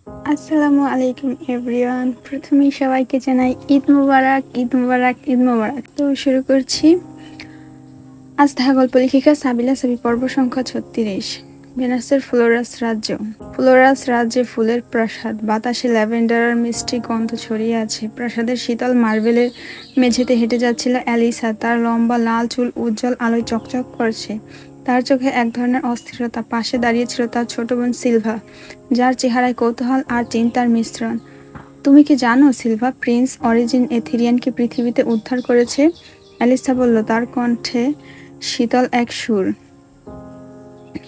আসসালামু আলাইকুম এভরিওয়ান। প্রথমেই সবাইকে জানাই ঈদ মুবারক, ঈদ মুবারক, ঈদ মুবারক। তো শুরু করছি। আজ ধারা গল্প লেখিকা সাবিলা সাবি, পর্ব সংখ্যা 36। ভেনাসের ফ্লোরাস রাজ্য। ফ্লোরাস রাজ্যে ফুলের প্রাসাদ, বাতাসে ল্যাভেন্ডার আর মিষ্টি গন্ধ ছড়িয়ে আছে। প্রাসাদের শীতল মার্বেলের মেঝেতে হেঁটে যাচ্ছিল অ্যালিসা। তার লম্বা লাল চুল উজ্জ্বল আলোয় চকচক করছে। তার চোখে এক ধরনের অস্থিরতা। পাশে দাঁড়িয়েছিল তার ছোট বোন সিলভা, যার চেহারায় কৌতূহল আর চিন্তার মিশ্রণ। তুমি কি জানো সিলভা, প্রিন্স অরিজিন এথেরিয়ানকে পৃথিবীতে উদ্ধার করেছে? অ্যালিসা বলল, তার কণ্ঠে শীতল এক সুর।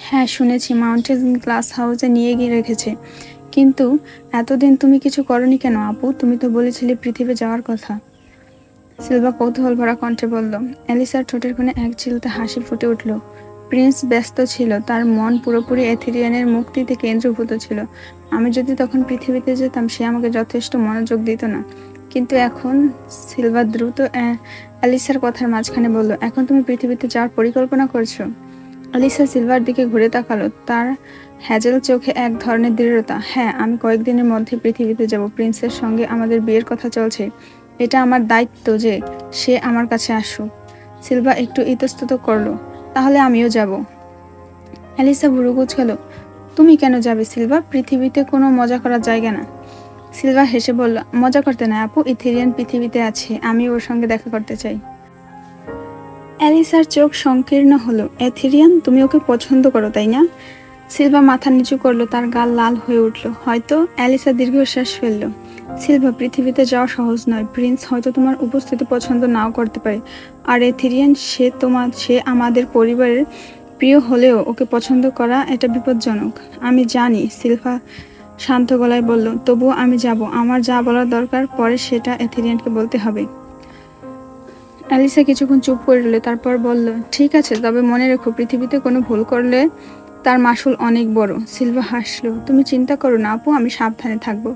হ্যাঁ, শুনেছি। মাউন্টেন গ্লাস হাউসে নিয়ে গিয়ে রেখেছে। কিন্তু এতদিন তুমি কিছু করনি কেন আপু? তুমি তো বলেছিলে পৃথিবী যাওয়ার কথা। সিলভা কৌতূহল ভরা কণ্ঠে বলল। অ্যালিসার ঠোঁটের কোণে এক চিলতে হাসি ফুটে উঠল। প্রিন্স ব্যস্ত ছিল, তার মন পুরোপুরি এথেরিয়ানের মুক্তিতে কেন্দ্রীভূত ছিল। আমি যদি তখন পৃথিবীতে যেতাম, সে আমাকে যথেষ্ট মনোযোগ দিত না। কিন্তু এখন? সিলভা দ্রুত অ্যালিসার কথার মাঝখানে বলল, এখন তুমি পৃথিবীতে যাওয়ার পরিকল্পনা করছো? অ্যালিসা সিলভার দিকে ঘুরে তাকালো, তার হ্যাজেল চোখে এক ধরনের দৃঢ়তা। হ্যাঁ, আমি কয়েকদিনের মধ্যে পৃথিবীতে যাব। প্রিন্সের সঙ্গে আমাদের বিয়ের কথা চলছে। এটা আমার দায়িত্ব যে সে আমার কাছে আসুক। সিলভা একটু ইতস্তত করলো। তাহলে আমিও যাব। অ্যালিসা ভুরু কুঁচকালো। তুমি কেন যাবে সিলভা? পৃথিবীতে কোনো মজা করার জায়গা না। সিলভা হেসে বলল, মজা করতে না আপু, ইথেরিয়ান পৃথিবীতে আছে, আমি ওর সঙ্গে দেখা করতে চাই। অ্যালিসার চোখ সংকীর্ণ হলো। এথেরিয়ান? তুমি ওকে পছন্দ করো, তাই না? সিলভা মাথা নিচু করলো, তার গাল লাল হয়ে উঠল। হয়তো। অ্যালিসা দীর্ঘশ্বাস ফেলল। সিলভা, পৃথিবীতে যাওয়া সহজ নয়। প্রিন্স হয়তো তোমার উপস্থিতি পছন্দ নাও করতে পারে। আর এথেরিয়ান, সে আমাদের পরিবারের প্রিয় হলেও ওকে পছন্দ করা এটা বিপজ্জনক। আমি জানি, সিলভা শান্ত গলায় বলল। তবুও আমি যাব। আমার যা বলার দরকার পরে সেটা এথেরিয়ানকে বলতে হবে। অ্যালিসা কিছুক্ষণ চুপ করে রইল, তারপর বলল, ঠিক আছে, তবে মনে রেখো, পৃথিবীতে কোনো ভুল করলে তার মাসুল অনেক বড়। সিলভা হাসলো। তুমি চিন্তা করো না আপু, আমি সাবধানে থাকবো।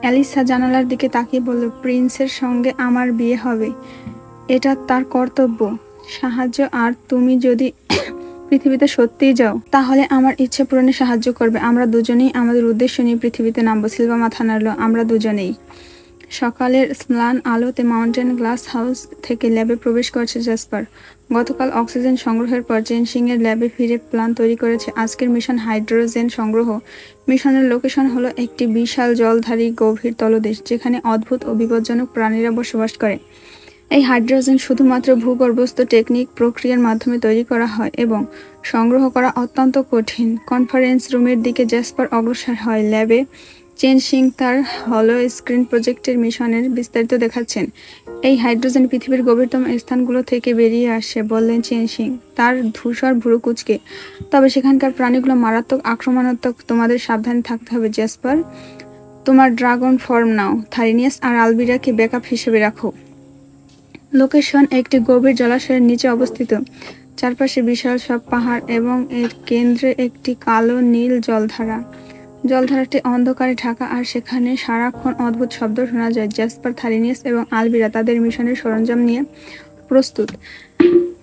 অ্যালিসা জানালার দিকে তাকিয়ে বলল, প্রিন্সের সঙ্গে আমার বিয়ে হবে, এটা তার কর্তব্য। সাহায্য, আর তুমি যদি পৃথিবীতে সত্যিই যাও, তাহলে আমার ইচ্ছে পূরণে সাহায্য করবে। আমরা দুজনেই আমাদের উদ্দেশ্য নিয়ে পৃথিবীতে নামবো। সিলভা মাথা নাড়ল। আমরা দুজনেই। সকালের ম্লান আলোতে মাউন্টেন গ্লাস হাউস থেকে ল্যাবে প্রবেশ করছে জ্যাসপার। গতকাল অক্সিজেন সংগ্রহের পর চেনসিং এর ল্যাবে ফিরে প্ল্যান তৈরি করেছে। আজকের মিশন হাইড্রোজেন সংগ্রহ। মিশনের লোকেশন হলো একটি বিশাল জলধারী গভীর তলদেশ, যেখানে অদ্ভুত ও বিপজ্জনক প্রাণীরা বসবাস করে। এই হাইড্রোজেন শুধুমাত্র ভূগর্ভস্থ টেকনিক প্রক্রিয়ার মাধ্যমে তৈরি করা হয় এবং সংগ্রহ করা অত্যন্ত কঠিন। কনফারেন্স রুমের দিকে জ্যাসপার অগ্রসর হয়। ল্যাবে চেনসিং তার হলো স্ক্রিন প্রজেক্টের মিশনের বিস্তারিত দেখাচ্ছেন। এই হাইড্রোজেন পৃথিবীর গভীরতম স্থানগুলো থেকে বেরিয়ে আসে, বললেন চেনসিং, তার ধূসর ভুরু কুঁচকে। তবে সেখানকার প্রাণীগুলো মারাত্মক আক্রমণাত্মক। তোমাদের সাবধানে থাকতে হবে জ্যাসপার। তোমার ড্রাগন ফর্ম নাও। থারিনিয়াস আর আলবিরাকে ব্যাকআপ হিসেবে রাখো। লোকেশন একটি গভীর জলাশয়ের নিচে অবস্থিত। চারপাশে বিশাল সব পাহাড় এবং এর কেন্দ্রে একটি কালো নীল জলধারা। জলধারাটি অন্ধকারে ঢাকা আর সেখানে সারাক্ষণ অদ্ভুত শব্দ শোনা যায়। জ্যাসপার, থারিনিয়াস এবং আলবিরা তাদের মিশনের সরঞ্জাম নিয়ে প্রস্তুত।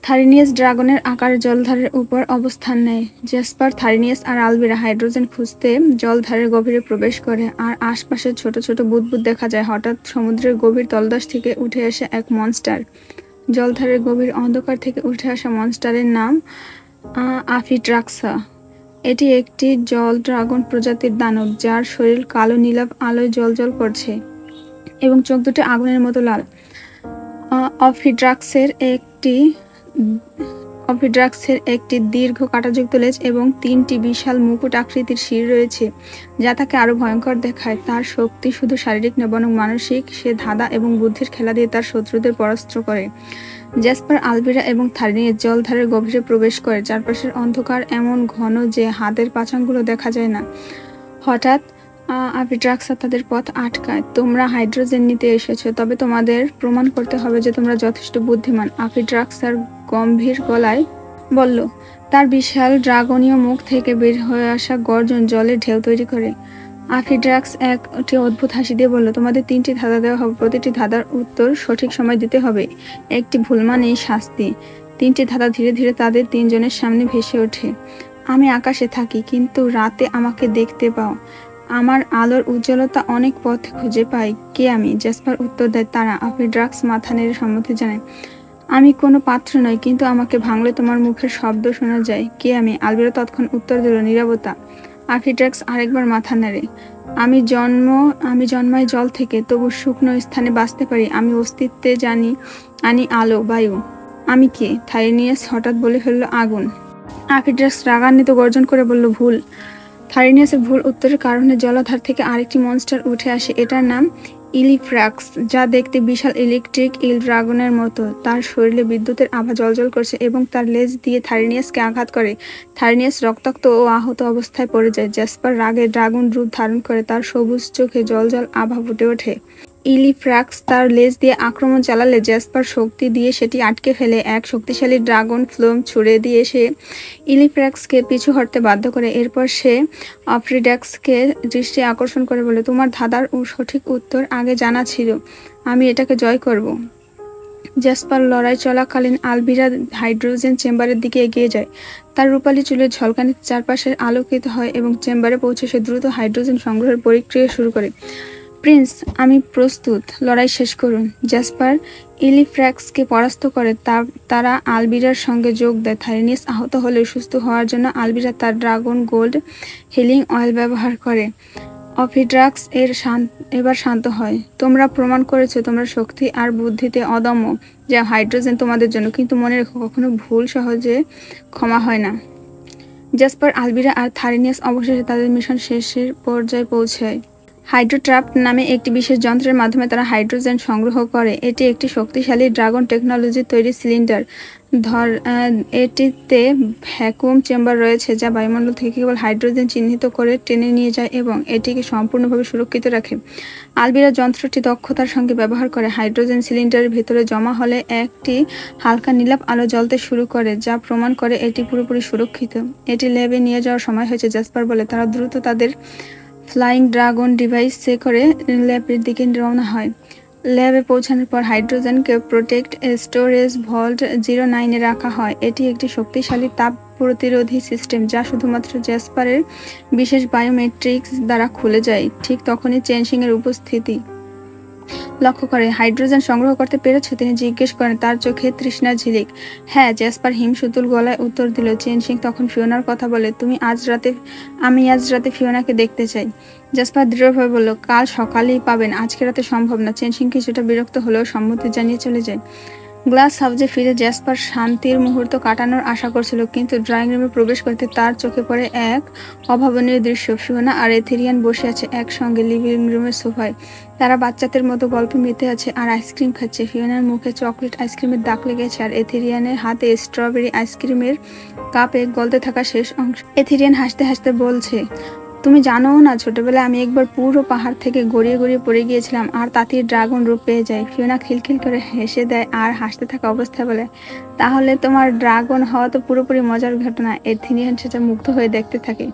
থারিনিয়াস ড্রাগনের আকারে জলধারের উপর অবস্থান নেয়। জ্যাসপার, থারিনিয়াস আর আলবিরা হাইড্রোজেন খুঁজতে জলধারের গভীরে প্রবেশ করে, আর আশপাশে ছোট ছোট বুদবুদ দেখা যায়। হঠাৎ সমুদ্রের গভীর তলদেশ থেকে উঠে আসে এক মনস্টার। জলধারের গভীর অন্ধকার থেকে উঠে আসা মনস্টারের নাম আফিড্রাক্সা। এটি একটি জল ড্রাগন প্রজাতির দানব, যার শরীর কালো নীলাভ আলোয় জ্বলজ্বল করছে এবং চোখ দুটি আগুনের মতো লাল। অফিড্রাক্সের একটি দীর্ঘ কাঁটাযুক্ত লেজ এবং 3টি বিশাল মুকুট আকৃতির শির রয়েছে, যা তাকে আরো ভয়ঙ্কর দেখায়। তার শক্তি শুধু শারীরিক নয়, বরং মানসিক। সে ধাঁধা এবং বুদ্ধির খেলা দিয়ে তার শত্রুদের পরাস্ত করে। জ্যাসপার, আলবিরা এবং থারিনিয়াস জলধারের গভীরে প্রবেশ করে। চারপাশের অন্ধকার এমন ঘন যে হাতের পাছাগুলো দেখা যায় না। হঠাৎ আফিড্রাক্সা তাদের পথ আটকায়। তোমরা হাইড্রোজেন নিতে এসেছো, তবে তোমাদের প্রমাণ করতে হবে যে তোমরা যথেষ্ট বুদ্ধিমান, আফিড্রাক্সার গম্ভীর গলায় বলল। তার বিশাল ড্রাগনীয় মুখ থেকে বের হয়ে আসা গর্জন জলের ঢেউ তৈরি করে। আফিড্রাক্স একটি অদ্ভুত হাসি দিয়ে বলল, তোমাদের 3টি ধাঁধা দেওয়া হবে। প্রতিটি ধাঁধার উত্তর সঠিক সময় দিতে হবে। একটি ভুল মানেই শাস্তি। 3টি ধাঁধা ধীরে ধীরে তাদের 3 জনের সামনে ভেসে ওঠে। আমি আকাশে থাকি, কিন্তু রাতে আমাকে দেখতে পাও। আমার আলোর উজ্জ্বলতা অনেক পথে খুঁজে পাই। কে আমি? জেসপার উত্তর দেয়, তারা। আফিড্রাক্স মাথা নেড়ে সম্মতি জানায়। আমি কোনো পাত্র নই, কিন্তু আমাকে ভাঙলে তোমার মুখের শব্দ শোনা যায়। কে আমি? আলবেরো তৎক্ষণ উত্তর দিল। নীরবতা। আফিড্রাক্স আরেকবার মাথা নাড়ে। আমি জন্মাই জল থেকে, তবু শুকনো স্থানে বাঁচতে পারি। আমি অস্তিত্বে আনি আলো, বায়ু। আমি কে? থাইনিয়াস হঠাৎ বলে ফেলল, আগুন। আফিড্রাক্স রাগান্বিত গর্জন করে বলল, ভুল। থাইনিয়াসের ভুল উত্তরের কারণে জলাধার থেকে আরেকটি মনস্টার উঠে আসে। এটার নাম ইলিফ্রাক্স, যা দেখতে বিশাল ইলেকট্রিক ইল ড্রাগনের মতো। তার শরীরে বিদ্যুতের আভা জ্বলজ্বল করছে এবং তার লেজ দিয়ে থাইনিয়াসকে আঘাত করে। থাইনিয়াস রক্তাক্ত ও আহত অবস্থায় পড়ে যায়। জেসপার রাগে ড্রাগন রূপ ধারণ করে, তার সবুজ চোখে জ্বলজ্বল আভা ফুটে ওঠে। ইলিফ্রাক্স তার লেজ দিয়ে আক্রমণ চালালে জেসপার শক্তি দিয়ে সেটি আটকে ফেলে। এক শক্তিশালী ড্রাগন ফ্লোম ছুড়ে দিয়ে সে ইলিফ্রাক্সকে পিছু হটতে বাধ্য করে। এরপর সে আফ্রিডাক্সকে দৃষ্টি আকর্ষণ করে বলে, তোমার ধাঁধার সঠিক উত্তর আগে জানা ছিল। আমি এটাকে জয় করব। জেসপার লড়াই চলাকালীন আলবিরা হাইড্রোজেন চেম্বারের দিকে এগিয়ে যায়। তার রূপালী চুলের ঝলকানিতে চারপাশে আলোকিত হয় এবং চেম্বারে পৌঁছে সে দ্রুত হাইড্রোজেন সংগ্রহের প্রক্রিয়া শুরু করে। প্রিন্স, আমি প্রস্তুত, লড়াই শেষ করুন। জেসপার ইলিফ্রাক্সকে পরাস্ত করে তারা আলবিরার সঙ্গে যোগ দেয়। থাইনিয়াস আহত হলেও সুস্থ হওয়ার জন্য আলবিরা তার ড্রাগন গোল্ড হিলিং অয়েল ব্যবহার করে। অফিড্রাক্স এবার শান্ত হয়। তোমরা প্রমাণ করেছো তোমরা শক্তি আর বুদ্ধিতে অদম্য, যা হাইড্রোজেন তোমাদের জন্য, কিন্তু মনে রেখো, কখনো ভুল সহজে ক্ষমা হয় না। জেসপার, আলবিরা আর থাইনিয়াস অবশেষে তাদের মিশন শেষের পর্যায়ে পৌঁছায়। হাইড্রোট্রাপ নামে একটি বিশেষ যন্ত্রের মাধ্যমে তারা হাইড্রোজেন সংগ্রহ করে। এটি একটি শক্তিশালী ড্রাগন টেকনোলজির তৈরি সিলিন্ডার। এটিতে ভ্যাকুয়াম চেম্বার রয়েছে, যা বায়ুমণ্ডল থেকে কেবল হাইড্রোজেন চিহ্নিত করে টেনে নিয়ে যায় এবং এটিকে সম্পূর্ণভাবে সুরক্ষিত রাখে। আলবিরা যন্ত্রটি দক্ষতার সঙ্গে ব্যবহার করে। হাইড্রোজেন সিলিন্ডারের ভেতরে জমা হলে একটি হালকা নীলাভ আলো জ্বলতে শুরু করে, যা প্রমাণ করে এটি পুরোপুরি সুরক্ষিত। এটি ল্যাবে নিয়ে যাওয়ার সময় হয়েছে। জেসপার বলে, তারা দ্রুত তাদের ফ্লাইং ড্রাগন ডিভাইসে করে ল্যাবের দিকে রওনা হয়। ল্যাবে পৌঁছানোর পর হাইড্রোজেনকে প্রোটেক্ট স্টোরেজ ভল্ট 09-এ রাখা হয়। এটি একটি শক্তিশালী তাপ প্রতিরোধী সিস্টেম, যা শুধুমাত্র জেসপারের বিশেষ বায়োমেট্রিক্স দ্বারা খুলে যায়। ঠিক তখনই চেনসিংয়ের উপস্থিতি লক্ষ্য করে। হাইড্রোজেন সংগ্রহ করতে পেরেছ? তিনি জিজ্ঞেস করেন, তার চোখে তৃষ্ণার ঝিলিক। হ্যাঁ, জেসপার হিমশীতল গলায় উত্তর দিল। চেনসিং তখন ফিওনার কথা বলে, আমি আজ রাতে ফিওনাকে দেখতে চাই। জেসপার দৃঢ়ভাবে বলল, কাল সকালেই পাবেন, আজকে রাতে সম্ভব না। চেনসিং কিছুটা বিরক্ত হলেও সম্মতি জানিয়ে চলে যায়। গ্লাস হাউসে ফিরে জেসপার শান্তির মুহূর্ত কাটানোর আশা করছিল, কিন্তু ড্রয়িং রুমে প্রবেশ করতে তার চোখে পড়ে এক অভাবনীয় দৃশ্য। ফিওনা আর এথেরিয়ান বসে আছে একসঙ্গে লিভিং রুমের সোফায়। তারা বাচ্চাদের মতো গল্পে মেতে আছে আর আইসক্রিম খাচ্ছে। ফিওনার মুখে চকলেট আইসক্রিমের দাগ লেগেছে আর এথেরিয়ানের হাতে স্ট্রবেরি আইসক্রিমের কাপে গলতে থাকা শেষ অংশ। এথেরিয়ান হাসতে হাসতে বলছে, তুমি জানো না, ছোটবেলায় আমি একবার পুরো পাহাড় থেকে গড়িয়ে গড়িয়ে পড়ে গিয়েছিলাম আর তাতে ড্রাগন রূপ পেয়ে যাই। ফিওনা খিলখিল করে হেসে দেয় আর হাসতে থাকা অবস্থায় বলে, তাহলে তোমার ড্রাগন হওয়া তো পুরোপুরি মজার ঘটনা। এথেরিয়ান সেটা মুগ্ধ হয়ে দেখতে থাকে।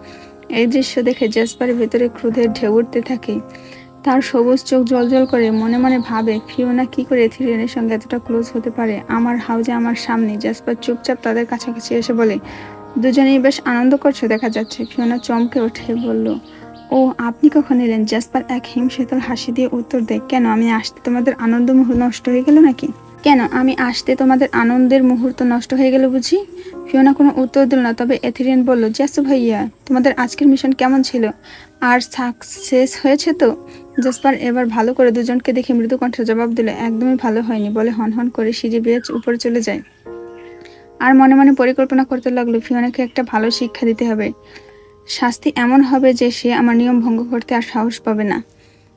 এই দৃশ্য দেখে জেসপারের ভেতরে ক্রোধের ঢেউ উঠতে থাকে। তার সবুজ চোখ জ্বলজ্বল করে। মনে মনে ভাবে, ফিওনা কি করে এথেরিয়ানের সঙ্গে এতটা ক্লোজ হতে পারে? আমার হাউজে, আমার সামনে। জেসপার চুপচাপ তাদের কাছাকাছি এসে বলে, দুজনেই বেশ আনন্দ করছো দেখা যাচ্ছে। ফিওনা চমকে উঠে বলল, ও আপনি কখন এলেন? জেসপার এক হিমশীতল হাসি দিয়ে উত্তর দেয়, কেন আমি আসতে তোমাদের আনন্দ নষ্ট হয়ে গেল নাকি? কেন আমি আসতে তোমাদের আনন্দের মুহূর্ত নষ্ট হয়ে গেল বুঝি? ফিওনা কোনো উত্তর দিল না। তবে এথেরিয়ান বলল, জেসু ভাইয়া, তোমাদের আজকের মিশন কেমন ছিল? আর সাকসেস হয়েছে তো? জেসপার এবার ভালো করে দুজনকে দেখে মৃদু কণ্ঠে জবাব দিল, একদমই ভালো হয়নি, বলে হনহন করে সিঁড়ি বেয়ে উপরে চলে যায়। আর মনে মনে পরিকল্পনা করতে লাগলো, ফিওনাকে একটা ভালো শিক্ষা দিতে হবে। শাস্তি এমন হবে যে সে আমার নিয়ম ভঙ্গ করতে আর সাহস পাবে না।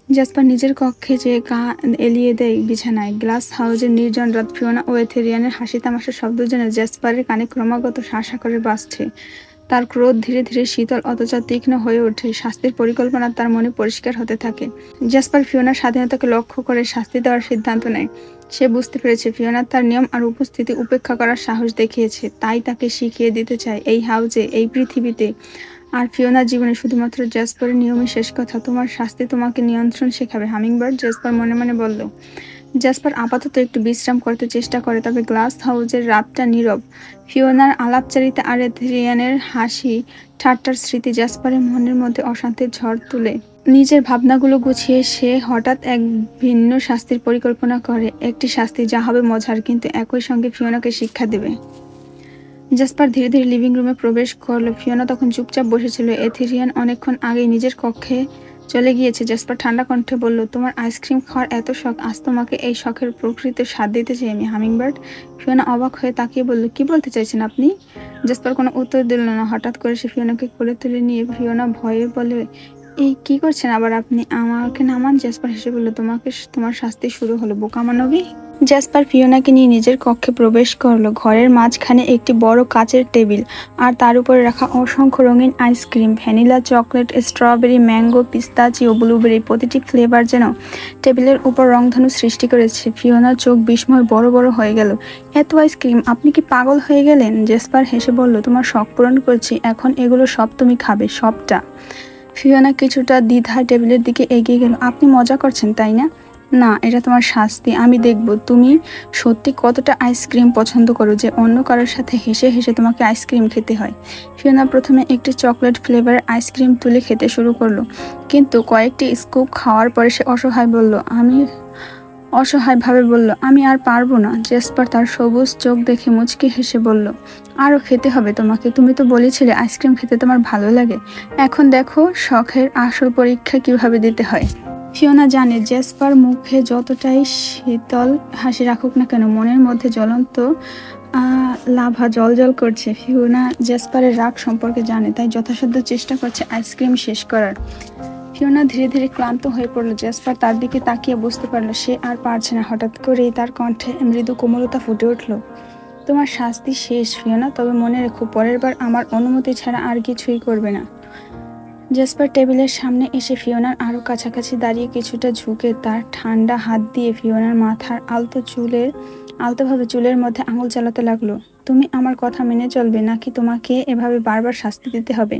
জেসপার নিজের কক্ষে যে গা এলিয়ে দেয় বিছানায়। গ্লাস হাউজের নির্জন রাত। ফিওনা ও এথেরিয়ানের হাসি তামাশার শব্দ যেন জেসপারের কানে ক্রমাগত শাঁসা করে বাজছে। তার ক্রোধ ধীরে ধীরে শীতল অথচ তীক্ষ্ণ হয়ে ওঠে। শাস্তির পরিকল্পনা তার মনে পরিষ্কার হতে থাকে। জেসপার ফিওনার স্বাধীনতাকে লক্ষ্য করে শাস্তি দেওয়ার সিদ্ধান্ত নেয়। সে বুঝতে পেরেছে ফিওনা তার নিয়ম আর উপস্থিতি উপেক্ষা করার সাহস দেখিয়েছে, তাই তাকে শিখিয়ে দিতে চায় এই হাউজে, এই পৃথিবীতে। আর ফিওনার জীবনে শুধুমাত্র জেসপারের নিয়মই শেষ কথা। তোমার শাস্তি তোমাকে নিয়ন্ত্রণ শেখাবে, হামিংবার্ড, জেসপার মনে মনে বলল। জেসপার আপাতত একটু বিশ্রাম করতে চেষ্টা করে, তবে গ্লাস হাউজের রাতটা নীরব। ফিওনার আলাপচারিতা আর এথেরিয়ানের হাসি ঠাট্টার স্মৃতি জেসপারের মনের মধ্যে অশান্তির ঝড় তুলে। নিজের ভাবনাগুলো গুছিয়ে সে হঠাৎ এক ভিন্ন শাস্তির পরিকল্পনা করে, একটি শাস্তি যা হবে মজার কিন্তু একই সঙ্গে ফিওনাকে শিক্ষা দেবে। জাসপার ধীরে ধীরে লিভিং রুমে প্রবেশ করলো। ফিওনা তখন চুপচাপ বসেছিল। এথেরিয়ান অনেকক্ষণ আগেই নিজের কক্ষে চলে গিয়েছে। জাসপার ঠান্ডা কণ্ঠে বলল, তোমার আইসক্রিম খাওয়ার এত শখ, আজ তোমাকে এই শখের প্রকৃত স্বাদ দিতে চাই আমি, হামিংবার্ড। ফিওনা অবাক হয়ে তাকিয়ে বলল, কি বলতে চাইছেন আপনি? জাসপার কোনো উত্তর দিল না। হঠাৎ করে সে ফিওনাকে কোলে তুলে নিয়ে ফিওনা ভয়ে বলে, এই কি করছেন আবার আপনি? আমাকে নামান। জাসপার হেসে বলল, তোমার শাস্তি শুরু হলো, বোকা মানবী। জাসপার ফিওনাকে নিয়ে নিজের কক্ষে প্রবেশ করলো। ঘরের মাঝখানে একটি বড় কাচের টেবিল, আর তার উপরে রাখা অসংখ্য রঙিন ice cream, vanilla, chocolate, strawberry, mango, পিস্তাচিও, blueberry, প্রতিটি ফ্লেভার যেন টেবিলের উপর রংধনু সৃষ্টি করেছে। ফিওনার চোখ বিস্ময় বড় বড় হয়ে গেল। এত আইসক্রিম, আপনি কি পাগল হয়ে গেলেন? জাসপার হেসে বলল, তোমার শখ পূরণ করছি, এখন এগুলো সব তুমি খাবে, সবটা। ফিওনা কিছুটা দ্বিধায় টেবিলের দিকে এগিয়ে গেল। আপনি মজা করছেন তাই না? না, এটা তোমার শাস্তি। আমি দেখব তুমি সত্যি কতটা আইসক্রিম পছন্দ করো যে অন্য কারোর সাথে হেসে হেসে তোমাকে আইসক্রিম খেতে হয়। ফিওনা প্রথমে একটি চকলেট ফ্লেভার আইসক্রিম তুলে খেতে শুরু করলো, কিন্তু কয়েকটি স্কুপ খাওয়ার পরে সে অসহায়ভাবে বলল, আমি আর পারবো না। জেসপার তার সবুজ চোখ দেখে মুচকি হেসে বলল, আরও খেতে হবে তোমাকে, তুমি তো বলেছিলে আইসক্রিম খেতে তোমার ভালো লাগে। এখন দেখো শখের আসল পরীক্ষা কিভাবে দিতে হয়। ফিওনা জানে জেসপার মুখে যতটাই শীতল হাসি রাখুক না কেন, মনের মধ্যে জ্বলন্ত লাভা জল করছে। ফিওনা জেসপারের রাগ সম্পর্কে জানে, তাই যথাসাধ্য চেষ্টা করছে আইসক্রিম শেষ করার। ফিওনা ধীরে ধীরে ক্লান্ত হয়ে পড়লো। জেসপার তার দিকে তাকিয়ে বুঝতে পারলো সে আর পারছে না। হঠাৎ করেই তার কণ্ঠে মৃদু কোমলতা ফুটে উঠল, তোমার শাস্তি শেষ ফিওনা, তবে মনে রেখো পরের বার আমার অনুমতি ছাড়া আর কিছুই করবে না। জেসপার টেবিলের সামনে এসে ফিওনার আরো কাছাকাছি দাঁড়িয়ে কিছুটা ঝুঁকে তার ঠান্ডা হাত দিয়ে ফিওনার মাথার আলতোভাবে চুলের মধ্যে আঙুল চালাতে লাগলো। তুমি আমার কথা মেনে চলবে নাকি তোমাকে এভাবে বারবার শাস্তি দিতে হবে?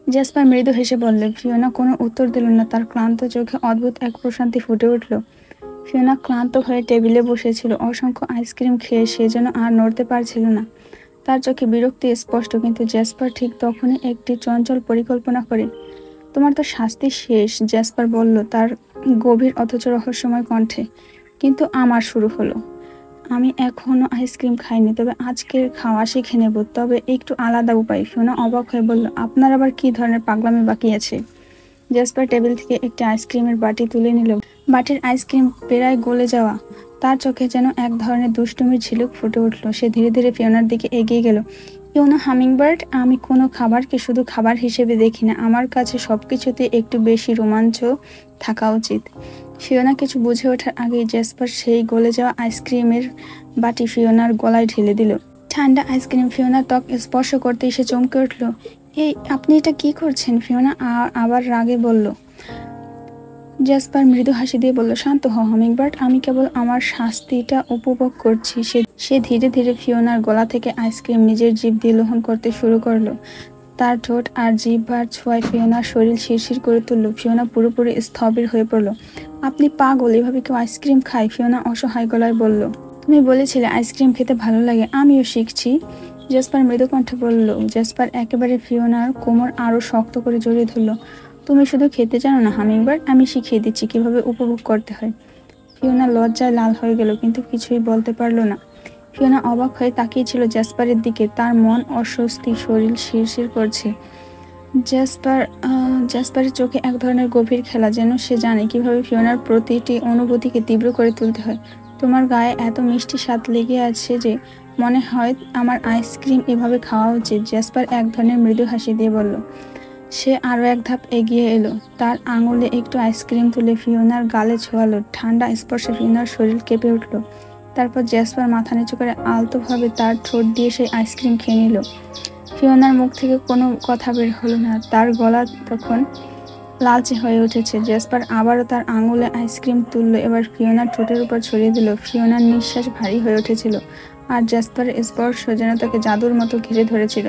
জেসপার মৃদু হেসে বলল। ফিওনা কোনো উত্তর দিল না। তার ক্লান্ত চোখে অদ্ভুত এক প্রশান্তি ফুটে উঠল। ফিওনা ক্লান্ত হয়ে টেবিলে বসেছিল। অসংখ্য আইসক্রিম খেয়ে সে যেন আর নড়তে পারছিল না। তার চোখে বিরক্তি স্পষ্ট, কিন্তু জেসপার ঠিক তখনই একটি চঞ্চল পরিকল্পনা করে। তোমার তো শাস্তি শেষ, জেসপার বলল তার গভীর অথচ রহস্যময় কণ্ঠে, কিন্তু আমার শুরু হলো। আমি এখনো আইসক্রিম খাইনি, তবে আজকের খাওয়া শিখে নেব, তবে একটু আলাদা উপায়। ফিওনা অবাক হয়ে বলল, আপনার আবার কি ধরনের পাগলামি বাকি আছে? জেসপার টেবিল থেকে একটি আইসক্রিমের বাটি তুলে নিল। বাটির আইসক্রিম প্রায় গলে যাওয়া। তার চোখে যেন এক ধরনের দুষ্টুমির ঝিলুক ফুটে উঠল। সে ধীরে ধীরে ফিওনার দিকে এগিয়ে গেল। ফিওনা হামিংবার্ড, আমি কোনো খাবারকে শুধু খাবার হিসেবে দেখি না, আমার কাছে সবকিছুতে একটু বেশি রোমাঞ্চ থাকা উচিত। ফিওনা কিছু বুঝে ওঠার আগেই জেসপার সেই গলে যাওয়া আইসক্রিমের বাটি ফিওনার গলায় ঢেলে দিল। ঠান্ডা আইসক্রিম ফিওনার ত্বক স্পর্শ করতেই সে চমকে উঠল। এই, আপনি এটা কি করছেন? ফিওনা আবার রাগে বলল। জেসপার মৃদু হাসি দিয়ে বলল, শান্ত হও হামিংবার্ড, আমি কেবল আমার শাস্তিটা উপভোগ করছি। সে ধীরে ধীরে ফিওনার গলা থেকে আইসক্রিম নিজের জিভ দিয়ে গ্রহণ করতে শুরু করলো। তার ঠোঁট আর জিহ্বার ছোঁয়ায় ফিওনার শরীর শিরশির করে তুলল। ফিওনা পুরোপুরি স্থবির হয়ে পড়ল। আপনি পাগল, এভাবে কেউ আইসক্রিম খায়? ফিওনা অসহায় গলায় বলল। তুমি বলেছিলে আইসক্রিম খেতে ভালো লাগে, আমিও শিখছি, জেসপার মৃদু কণ্ঠে বলল। জেসপার একেবারে ফিওনার কোমর আরো শক্ত করে জড়িয়ে ধরল। তুমি শুধু খেতে জানো না হামিংবার্ড, আমি শিখিয়ে দিচ্ছি কিভাবে উপভোগ করতে হয়। ফিওনা লজ্জায় লাল হয়ে গেল, কিন্তু কিছুই বলতে পারল না। ফিওনা অবাক হয়ে তাকিয়েছিল জেসপারের দিকে। তার মন অস্বস্তি, শরীর শিরশির করছে। জেসপারের চোখে এক ধরনের গভীর খেলা, যেন সে জানে কিভাবে ফিওনার প্রতিটি অনুভূতিকে তীব্র করে তুলতে হয়। তোমার গায়ে এত মিষ্টি স্বাদ লেগে আছে যে মনে হয় আমার আইসক্রিম এভাবে খাওয়া উচিত, জেসপার এক ধরনের মৃদু হাসি দিয়ে বলল। সে আরও এক ধাপ এগিয়ে এলো। তার আঙুলে একটু আইসক্রিম তুলে ফিওনার গালে ছোঁয়ালো। ঠান্ডা স্পর্শে ফিওনার শরীর কেঁপে উঠল। তারপর জেসপার মাথা নিচু করে আলতোভাবে তার ঠোঁট দিয়ে সেই আইসক্রিম খেয়ে নিল। ফিওনার মুখ থেকে কোনো কথা বের হলো না। তার গলা তখন লালচে হয়ে উঠেছে। জেসপার আবারও তার আঙুলে আইসক্রিম তুলল, এবার ফিওনার ঠোঁটের উপর ছড়িয়ে দিল। ফিওনার নিঃশ্বাস ভারী হয়ে উঠেছিল, আর জেসপারের স্পর্শ যেন তাকে জাদুর মতো ঘিরে ধরেছিল।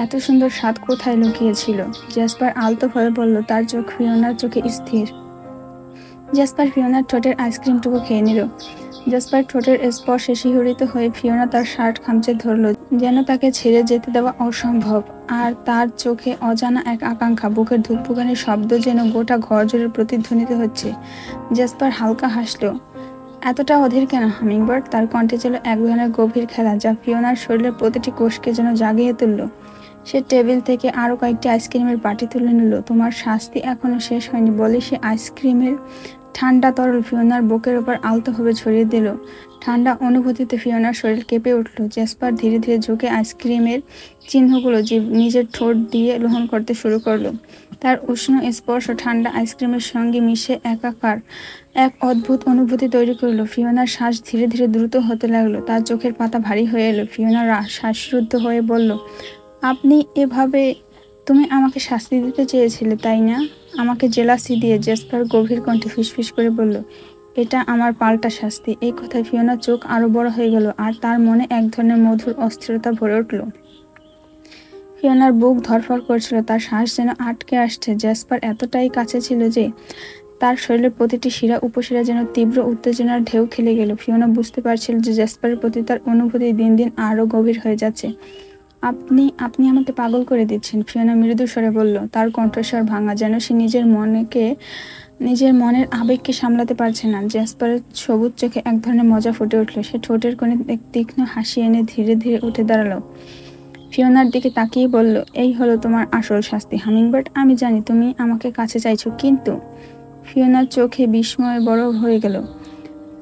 এত সুন্দর স্বাদ কোথায় লুকিয়েছিল? জেসপার আলতো হয়ে বলল। তার চোখ ফিওনার চোখে স্থির। জেসপার ফিওনার ঠোঁটের আইসক্রিমটুকু খেয়ে নিল। জেসপার ঠোঁটের স্পর্শে শিহরিত হয়ে ফিওনা তার শার্ট খামচে ধরল, যেন তাকে ছেড়ে যেতে দেওয়া অসম্ভব। আর তার চোখে অজানা এক আকাঙ্ক্ষা, বুকের ধুকপুকানির শব্দ যেন গোটা ঘর জুড়ে প্রতিধ্বনিত হচ্ছে। জেসপার হালকা হাসল। এতটা অধীর কেন হামিংবার্ড? তার কণ্ঠে ছিল এক ধরনের গভীর খেলা, যা ফিওনার শরীরের প্রতিটি কোষকে যেন জাগিয়ে তুলল। সে টেবিল থেকে আরো কয়েকটি আইসক্রিমের বাটি তুলে নিল। তোমার শাস্তি এখনো শেষ হয়নি বলে সে আইসক্রিমের ঠান্ডা তরল ফিওনার বুকের ওপর আলতোভাবে ছড়িয়ে দিল। ঠান্ডা অনুভূতিতে ফিওনার শরীর কেঁপে উঠল। জেসপার ধীরে ধীরে ঝুঁকে আইসক্রিমের চিহ্নগুলো নিজের ঠোঁট দিয়ে গ্রহণ করতে শুরু করলো। তার উষ্ণ স্পর্শ ঠান্ডা আইসক্রিমের সঙ্গে মিশে একাকার এক অদ্ভুত অনুভূতি তৈরি করলো। ফিওনার শ্বাস ধীরে ধীরে দ্রুত হতে লাগলো। তার চোখের পাতা ভারী হয়ে এলো। ফিওনা শ্বাসরুদ্ধ হয়ে বলল, আপনি এভাবে, তুমি আমাকে শাস্তি দিতে চেয়েছিলে তাই না? আমাকে জেলাসি দিয়ে? জেসপার গভীর কণ্ঠে ফিসফিস করে বলল, এটা আমার পাল্টা শাস্তি। এই কথায় ফিওনার চোখ আরো বড় হয়ে গেল, আর তার মনে এক ধরনের মধুর অস্থিরতা ভরে উঠল। ফিওনার বুক ধড়ফড় করছিল, তার শ্বাস যেন আটকে আসছে। জেসপার এতটাই কাছে ছিল যে তার শরীরের প্রতিটি শিরা উপশিরা যেন তীব্র উত্তেজনার ঢেউ খেলে গেল। ফিওনা বুঝতে পারছিল যে জেসপারের প্রতি তার অনুভূতি দিন দিন আরো গভীর হয়ে যাচ্ছে। আপনি আপনি আমাকে পাগল করে দিচ্ছেন, ফিওনা মৃদু স্বরে বলল। তার কণ্ঠস্বর ভাঙা, যেন সে নিজের মনের আবেগকে সামলাতে পারছে না। জেসপারের সবুজ চোখে এক ধরনের মজা ফুটে উঠল। সে ঠোঁটের কোণে এক তীক্ষ্ণ হাসি এনে ধীরে ধীরে উঠে দাঁড়ালো। ফিওনার দিকে তাকিয়ে বলল, এই হলো তোমার আসল শাস্তি হামিংবার্ড। আমি জানি তুমি আমাকে কাছে চাইছো, কিন্তু ফিওনার চোখে বিস্ময় বড় হয়ে গেল।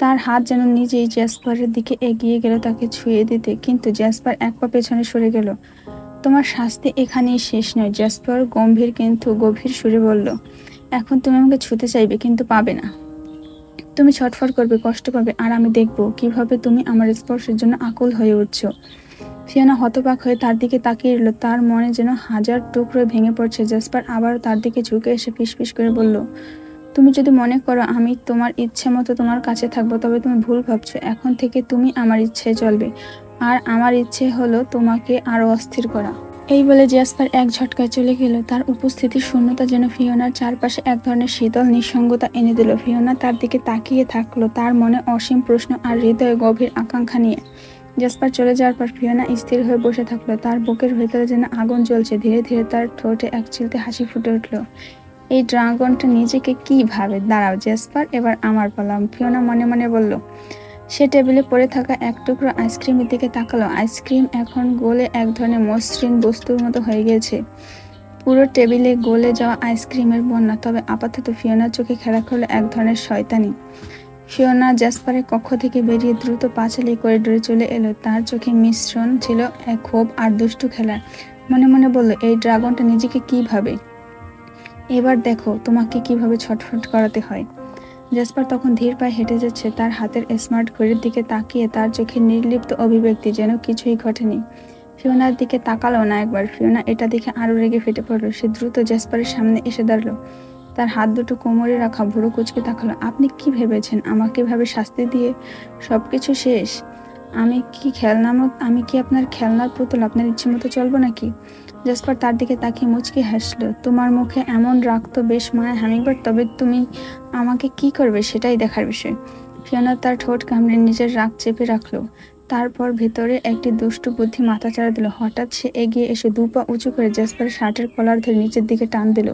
তার হাত যেন নিজেই জেসপারের দিকে এগিয়ে গেল তাকে ছুঁয়ে দিতে, কিন্তু জেসপার এক পা পেছনে সরে গেল। তোমার শাস্তি এখানেই শেষ নয়, জেসপার গম্ভীর কিন্তু গভীর সুরে বলল। এখন তুমি আমাকে ছুঁতে চাইবে, কিন্তু পাবে না। তুমি ছটফট করবে, কষ্ট পাবে, আর আমি দেখব কিভাবে তুমি আমার স্পর্শের জন্য আকুল হয়ে উঠছো। ফিওনা হতবাক হয়ে তার দিকে তাকিয়ে রইল। তার মনে যেন হাজার টুকরো ভেঙে পড়ছে। জেসপার আবার তার দিকে ঝুঁকে এসে ফিসফিস করে বলল, তুমি যদি মনে করো আমি তোমার ইচ্ছে মতো তোমার কাছে থাকবো, তবে তুমি ভুল ভাবছো। এখন থেকে তুমি আমার ইচ্ছে চলবে, আর আমার ইচ্ছে হলো তোমাকে আরো অস্থির করা। এই বলে জেসপার এক ঝটকায় চলে গেল। তার উপস্থিতির শূন্যতা যেন ফিওনার চারপাশে এক ধরনের শীতল নিঃসঙ্গতা এনে দিল। ফিওনা তার দিকে তাকিয়ে থাকলো, তার মনে অসীম প্রশ্ন আর হৃদয়ে গভীর আকাঙ্ক্ষা নিয়ে। জেসপার চলে যাওয়ার পর ফিওনা স্থির হয়ে বসে থাকলো। তার বুকের ভেতরে যেন আগুন জ্বলছে। ধীরে ধীরে তার ঠোঁটে এক চিলতে হাসি ফুটে উঠলো। এই ড্রাগনটা নিজেকে কি ভাবে? দাঁড়াও জেসপার, এবার আমার পালা, ফিওনা মনে মনে বলল। সে টেবিলে পড়ে থাকা এক টুকরো আইসক্রিমের দিকে তাকালো। আইসক্রিম এখন গলে এক ধরনের মসৃণ বস্তুর মতো হয়ে গেছে। পুরো টেবিলে গলে যাওয়া আইসক্রিমের বন্যা। তবে আপাতত ফিওনার চোখে খেলা করলো এক ধরনের শয়তানি। ফিওনা জেসপারের কক্ষ থেকে বেরিয়ে দ্রুত পা চালিয়ে করিডোরে চলে এলো। তার চোখে মিশ্রণ ছিল এক ক্ষোভ আর দুষ্টু খেলার। মনে মনে বলল, এই ড্রাগনটা নিজেকে কি ভাবে? এবার দেখো তোমাকে কিভাবে ছটফট করাতে হয়। জেসপার তখন ধীর পায়ে হেঁটে যাচ্ছে, তার হাতের স্মার্ট ঘড়ির দিকে তাকিয়ে তার চোখে নির্লিপ্ত অভিব্যক্তি, যেন কিছুই ঘটেনি। ফিওনার দিকে তাকালো না একবার। ফিওনা এটা দেখে আরো রেগে ফেটে পড়লো। সে দ্রুত জেসপারের সামনে এসে দাঁড়ালো। তার হাত দুটো কোমরে রাখা, ভুরু কুঁচকে তাকালো। আপনি কি ভেবেছেন আমাকে ভাবে শাস্তি দিয়ে সবকিছু শেষ? আমি কি আপনার খেলনার পুতুল? আপনার ইচ্ছে মতো চলবো নাকি? জেসপার তার দিকে তাকিয়ে মুচকি হাসলো। তোমার মুখে এমন রাগ তো বেশ মানায় হামিংবার্ড, তবে তুমি আমাকে কি করবে সেটাই দেখার বিষয়। ফিওনা তার ঠোঁট কামড়ে নিজের রাগ চেপে রাখলো। তারপর ভেতরে একটি দুষ্টু বুদ্ধি মাথাচাড়া দিল। হঠাৎ সে এগিয়ে এসে দু পা উঁচু করে জেসপারের শার্টের কলার ধরে নিচের দিকে টান দিল।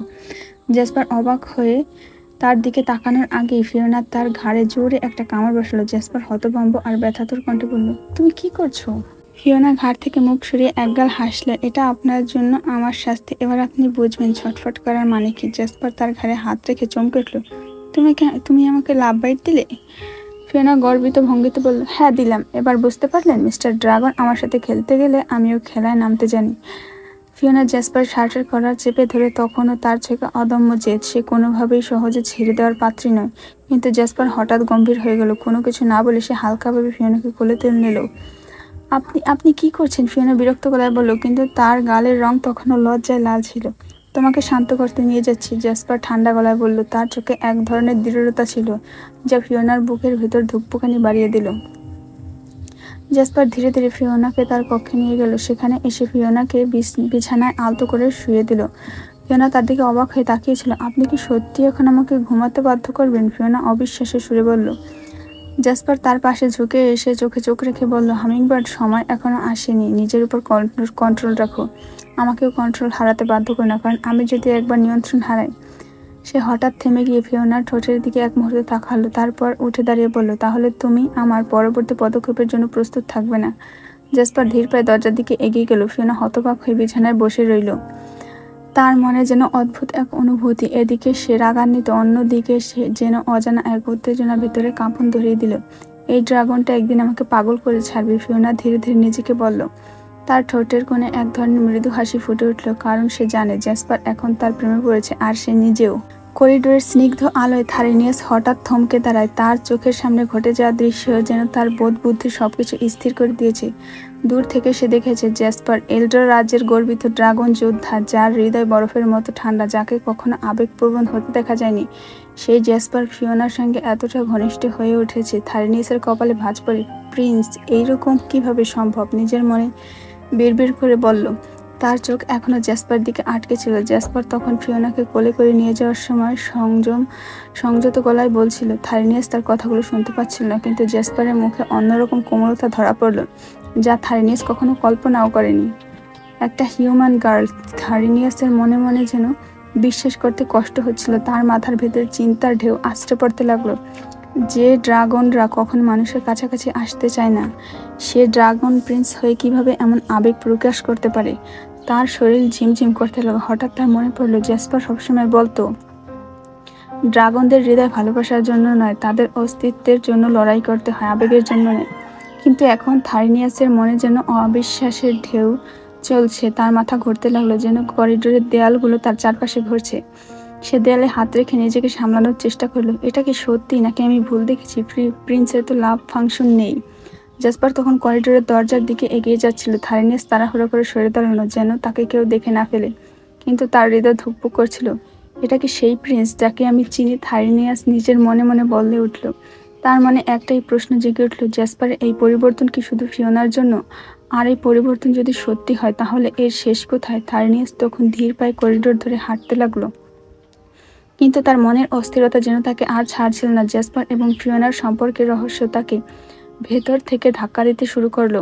জেসপার অবাক হয়ে তার দিকে তাকানোর আগেই ফিওনা তার ঘাড়ে জোরে একটা কামড় বসালো। জেসপার হতভম্ব আর ব্যথাতুর কণ্ঠে বলল, তুমি কি করছো? ফিওনা ঘাড় থেকে মুখ সরিয়ে একগাল হাসলেন। এটা আপনার জন্য আমার শাস্তি, এবার আপনি বুঝবেন ছটফট করার মানে কি। জেসপার তার ঘাড়ে হাত রেখে চমকে উঠল। তুমি আমাকে লাভ বাইট দিলে? ফিওনা গর্বিত ভঙ্গিতে বলল, হ্যাঁ দিলাম। এবার বুঝতে পারলেন মিস্টার ড্রাগন, আমার সাথে খেলতে গেলে আমিও খেলায় নামতে জানি। ফিওনা জেসপার শার্টের কলার চেপে ধরে, তখনও তার চোখে অদম্য জেদ। সে কোনোভাবেই সহজে ছেড়ে দেওয়ার পাত্রী নয়। কিন্তু জেসপার হঠাৎ গম্ভীর হয়ে গেল। কোনো কিছু না বলে সে হালকাভাবে ফিওনাকে কোলে তুলে নিল। আপনি কি করছেন? ফিওনা বিরক্ত গলায় বলল, কিন্তু তার গালের রং তখনও লজ্জায় লাল ছিল। তোমাকে শান্ত করতে নিয়ে যাচ্ছি, জেসপার ঠান্ডা গলায় বলল। তার চোখে এক ধরনের দৃঢ়তা ছিল, যা ফিওনার বুকের ভেতর ধুকপুকানি বাড়িয়ে দিল। জেসপার ধীরে ধীরে ফিওনাকে তার কক্ষে নিয়ে গেল। সেখানে এসে ফিওনাকে বিছানায় আলতো করে শুয়ে দিল। ফিওনা তার দিকে অবাক হয়ে তাকিয়েছিল। আপনি কি সত্যি এখন আমাকে ঘুমাতে বাধ্য করবেন? ফিওনা অবিশ্বাসের সুরে বলল। জ্যাসপার তার পাশে ঝুঁকে এসে চোখে চোখ রেখে বলল, হামিংবার্ড, সময় এখনো আসেনি। নিজের উপর কন্ট্রোল রাখো। আমাকেও কন্ট্রোল হারাতে বাধ্য করো না, কারণ আমি যদি একবার নিয়ন্ত্রণ হারাই। সে হঠাৎ থেমে গিয়ে ফিওনার ঠোঁটের দিকে এক মুহূর্তে তাকালো, তারপর উঠে দাঁড়িয়ে বলল, তাহলে তুমি আমার পরবর্তী পদক্ষেপের জন্য প্রস্তুত থাকবে না? জ্যাসপার ধীর পায়ে দরজার দিকে এগিয়ে গেল। ফিওনা হতবাক হয়ে বিছানায় বসে রইল। তার মনে যেন অদ্ভুত এক অনুভূতি। এদিকে সে রাগান্বিত, অন্যদিকে সে যেন অজানা এক উত্তেজনা ভেতরে কাঁপন ধরিয়ে দিল। এই ড্রাগনটা একদিন আমাকে পাগল করে ছাড়বে, ফিওনা ধীরে ধীরে নিজেকে বলল। তার ঠোঁটের কোণে এক ধরনের মৃদু হাসি ফুটে উঠল, কারণ সে জানে জ্যাসপার এখন তার প্রেমে পড়েছে, আর সে নিজেও। করিডোরের স্নিগ্ধ আলোয় থারিনিয়াস হঠাৎ থমকে দাঁড়ায়। তার চোখের সামনে ঘটে যাওয়া দৃশ্য যেন তার বোধ বুদ্ধি সবকিছু স্থির করে দিয়েছে। দূর থেকে সে দেখেছে জ্যাসপার, এল্ডার রাজ্যের গর্বিত ড্রাগন যোদ্ধা, যার হৃদয় বরফের মতো ঠান্ডা, যাকে কখনো আবেগপ্রবণ হতে দেখা যায়নি। সেই জ্যাসপার ফিওনার সঙ্গে এতটা ঘনিষ্ঠ হয়ে উঠেছে। থারিনিয়াসের কপালে ভাঁজ পড়ে। প্রিন্স, এইরকম কিভাবে সম্ভব? নিজের মনে বিড়বিড় করে বলল। তার চোখ এখনো জ্যাসপার দিকে আটকে ছিল। জ্যাসপার তখন ফিওনাকে কোলে করে নিয়ে যাওয়ার সময় সংযত গলায় বলছিল। থারিনিয়াস তার কথাগুলো শুনতে পাচ্ছিল না, কিন্তু জ্যাসপারের মুখে অন্যরকম কোমলতা ধরা পড়ল, যা থারিনিয়াস কখনো কল্পনাও করেনি। একটা হিউম্যান গার্ল। থারিনিয়াসের মনে মনে যেন বিশ্বাস করতে কষ্ট হচ্ছিল। তার মাথার ভেতরে চিন্তার ঢেউ আছড়ে পড়তে লাগলো। যে ড্রাগনরা কখনো মানুষের কাছাকাছি আসতে চায় না, সে ড্রাগন প্রিন্স হয়ে কিভাবে এমন আবেগ প্রকাশ করতে পারে? তার শরীর ঝিমঝিম করতে লাগলো। হঠাৎ তার মনে পড়লো, জ্যাসপার সবসময় বলতো, ড্রাগনদের হৃদয় ভালোবাসার জন্য নয়, তাদের অস্তিত্বের জন্য লড়াই করতে হয়, আবেগের জন্য নয়। কিন্তু এখন থারিনিয়াসের মনে যেন অবিশ্বাসের ঢেউ চলছে। তার মাথা ঘুরতে লাগলো, যেন করিডোরের দেয়ালগুলো তার চারপাশে ঘুরছে। সে দেয়ালে হাত রেখে নিজেকে সামলানোর চেষ্টা করলো। এটা কি সত্যি, নাকি আমি ভুল দেখেছি? প্রিন্সের তো লাভ ফাংশন নেই। জ্যাসপার তখন করিডোরের দরজার দিকে এগিয়ে যাচ্ছিল। থারিনিয়াস তাড়াহুড়ো করে সরে দাঁড়ানো, যেন তাকে কেউ দেখে না ফেলে। কিন্তু তার হৃদয় ধুকপুক করছিল। এটা কি সেই প্রিন্স যাকে আমি চিনি? থারিনিয়াস নিজের মনে মনে বলে উঠল। তার মনে একটাই প্রশ্ন জেগে উঠল, জ্যাসপারের এই পরিবর্তন কি শুধু ফিওনার জন্য? আর এই পরিবর্তন যদি সত্যি হয়, তাহলে এর শেষ কোথায়? থারিনিয়াস তখন ধীর পায়ে করিডোর ধরে হাঁটতে লাগলো, কিন্তু তার মনের অস্থিরতা যেন তাকে আর ছাড়ছিল না। জ্যাসপার এবং ফিওনার সম্পর্কের রহস্য তাকে ভেতর থেকে ধাক্কা দিতে শুরু করলো।